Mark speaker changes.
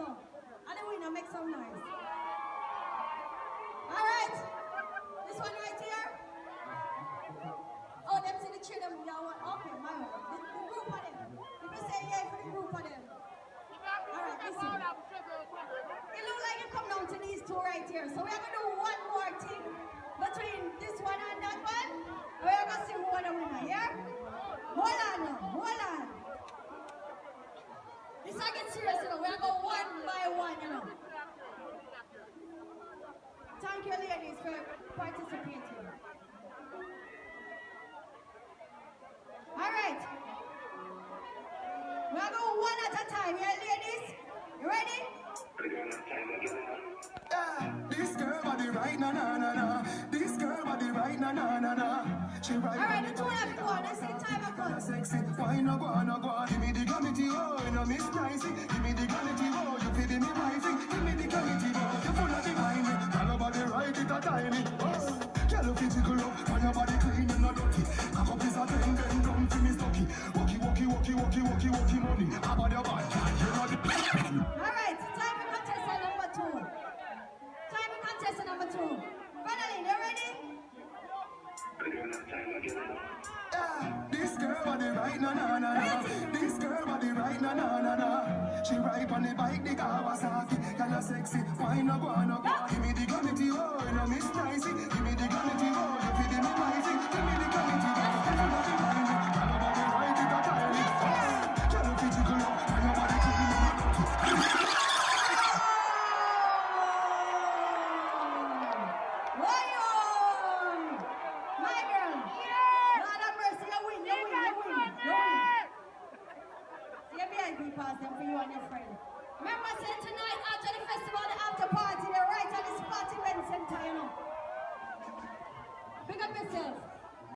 Speaker 1: so. And the winner make some noise. Alright. This one right here. Oh, them see the three them. Okay, my one. The group of them. People say yeah for the group of them. Alright, listen. It looks like it come down to these two right here. So we're gonna do one more thing between this one and that one. We're gonna see who won the winner, yeah? Hold on now, hold on. This I get serious, you know. We're gonna go one by one, you know. Thank you, ladies, for participating. All right. We're gonna go one at a time, yeah, ladies? You ready?
Speaker 2: This girl body right na na na na. This girl body right na na na na. She right.
Speaker 1: Alright, the two of you go on. Let's see time ago.
Speaker 2: Sexy, why no go no go? Give me the gravity, oh, you know Miss Pricey. Give me the gravity, oh, you feeding me wifey. Give me the gravity, oh, you full of the wine. Girl body right, it a tiny. Oh, girl you physical up, when your body clean and not dirty. Cock up is a ten, then come to me stocky. Walkie, money. How about your body? You know the.
Speaker 1: Alright, time for contestant number 2. Time for contestant number 2. Finally, you ready?
Speaker 2: This girl body right na na na na. This girl body right na na na na. She ride on the bike, the Kawasaki. Kinda sexy, why no go no go? Give me the gravity, oh, you know Miss Pricey. Give me the gravity, oh, you feeding me wifey. Give me the gravity, oh, you full of the wine. Girl body right, it a tiny. Girl you physical up, when your body clean and not dirty.
Speaker 1: My girl. Lord have mercy, you win. See, VIP pass them for you and your friend. Remember, say tonight after the festival.